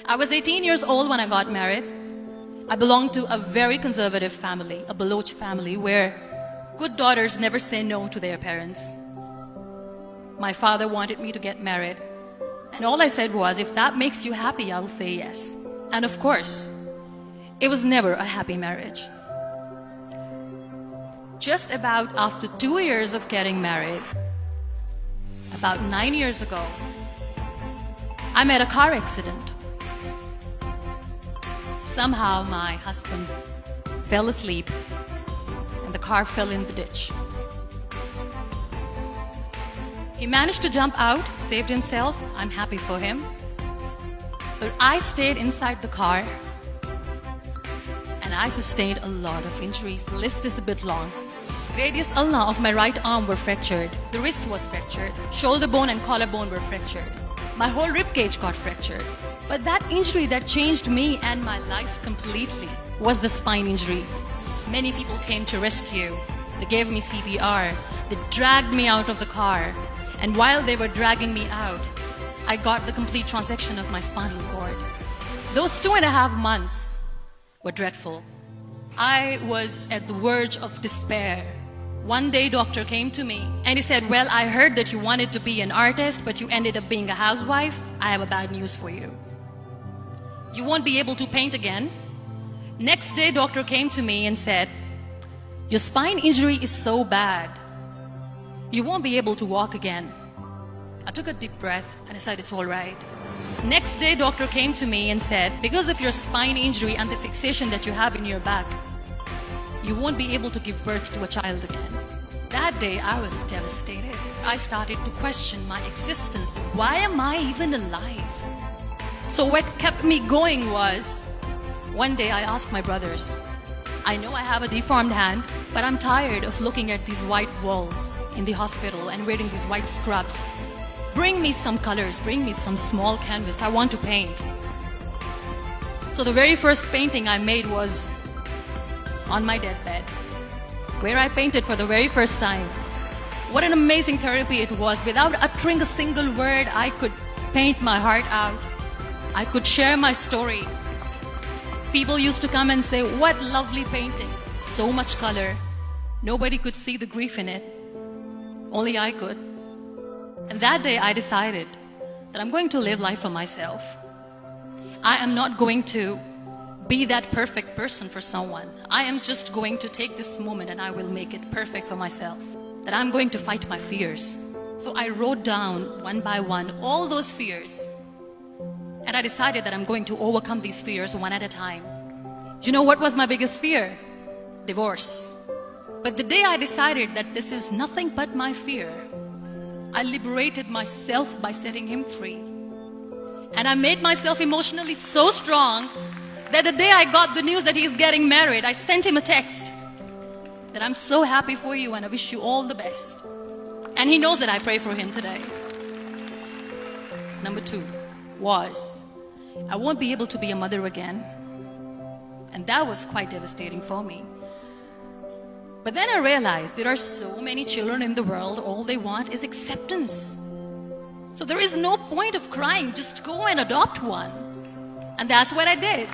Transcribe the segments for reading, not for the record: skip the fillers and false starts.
I was 18 years old when I got married. I belonged to a very conservative family, a Baloch family, where good daughters never say no to their parents. My father wanted me to get married, and all I said was, if that makes you happy, I'll say yes. And of course, it was never a happy marriage. Just about after 2 years of getting married, about 9 years ago, I met a car accident. Somehow my husband fell asleep and the car fell in the ditch. He managed to jump out, saved himself. I'm happy for him. But I stayed inside the car and I sustained a lot of injuries. The list is a bit long. Radius ulna of my right arm were fractured. The wrist was fractured. Shoulder bone and collarbone were fractured. My whole rib cage got fractured. But that injury that changed me and my life completely was the spine injury. Many people came to rescue. They gave me CPR. They dragged me out of the car. And while they were dragging me out, I got the complete transection of my spinal cord. Those 2.5 months were dreadful. I was at the verge of despair. One day, doctor came to me and he said, well, I heard that you wanted to be an artist, but you ended up being a housewife. I have a bad news for you. You won't be able to paint again. Next day, doctor came to me and said, your spine injury is so bad, you won't be able to walk again. I took a deep breath and I said, it's all right. Next day, doctor came to me and said, because of your spine injury and the fixation that you have in your back, you won't be able to give birth to a child again. That day, I was devastated. I started to question my existence. Why am I even alive? So what kept me going was, one day I asked my brothers, I know I have a deformed hand, but I'm tired of looking at these white walls in the hospital and wearing these white scrubs. Bring me some colors, bring me some small canvas. I want to paint. So the very first painting I made was on my deathbed, where I painted for the very first time. What an amazing therapy it was. Without uttering a single word, I could paint my heart out. I could share my story. People used to come and say, what lovely painting, so much color. Nobody could see the grief in it. Only I could. And that day I decided that I'm going to live life for myself. I am not going to be that perfect person for someone. I am just going to take this moment and I will make it perfect for myself. That I'm going to fight my fears. So I wrote down one by one all those fears. And I decided that I'm going to overcome these fears one at a time. You know what was my biggest fear? Divorce. But the day I decided that this is nothing but my fear, I liberated myself by setting him free. And I made myself emotionally so strong that the day I got the news that he's getting married, I sent him a text that I'm so happy for you and I wish you all the best. And he knows that I pray for him today. Number 2 was, I won't be able to be a mother again. And that was quite devastating for me. But then I realized there are so many children in the world, all they want is acceptance. So there is no point of crying, just go and adopt one. And that's what I did.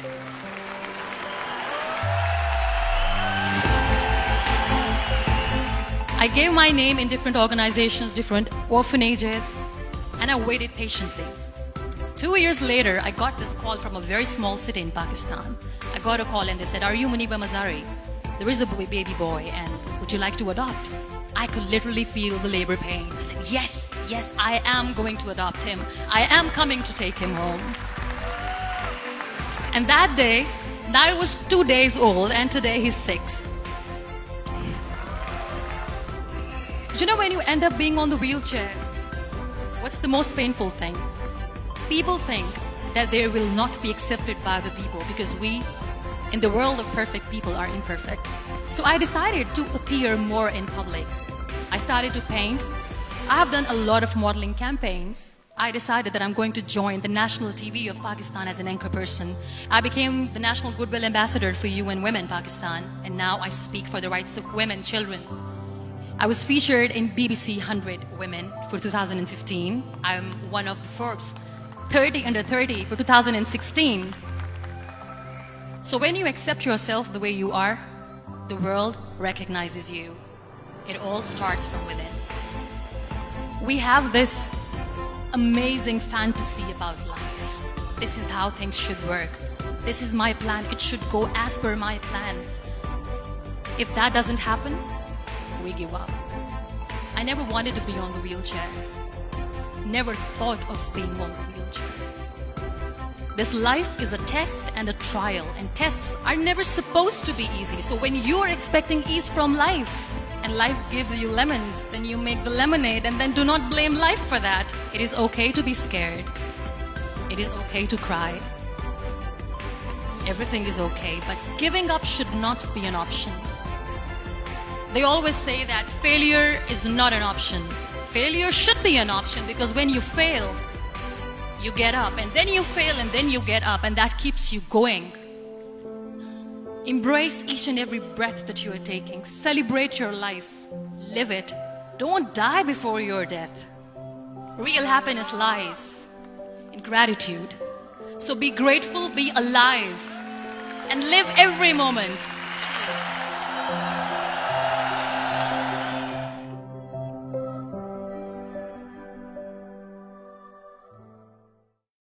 I gave my name in different organizations, different orphanages, and I waited patiently. 2 years later, I got this call from a very small city in Pakistan. I got a call and they said, are you Muniba Mazari? There is a baby boy and would you like to adopt? I could literally feel the labor pain. I said, yes, I am going to adopt him. I am coming to take him home. And that day, I was 2 days old and today he's 6. You know, when you end up being on the wheelchair, what's the most painful thing? People think that they will not be accepted by the people because we, in the world of perfect people, are imperfects. So I decided to appear more in public. I started to paint. I have done a lot of modeling campaigns. I decided that I'm going to join the national TV of Pakistan as an anchor person. I became the National Goodwill Ambassador for UN Women Pakistan, and now I speak for the rights of women, children. I was featured in BBC 100 Women for 2015. I'm one of the Forbes 30 under 30 for 2016. So when you accept yourself the way you are, the world recognizes you. It all starts from within. We have this amazing fantasy about life. This is how things should work. This is my plan. It should go as per my plan. If that doesn't happen, we give up. I never wanted to be on the wheelchair. Never thought of being on the wheelchair. This life is a test and a trial, and tests are never supposed to be easy. So when you are expecting ease from life, and life gives you lemons, then you make the lemonade, and then do not blame life for that. It is okay to be scared. It is okay to cry. Everything is okay, but giving up should not be an option. They always say that failure is not an option. Failure should be an option, because when you fail, you get up, and then you fail, and then you get up, and that keeps you going. Embrace each and every breath that you are taking. Celebrate your life. Live it. Don't die before your death. Real happiness lies in gratitude. So be grateful, be alive, and live every moment.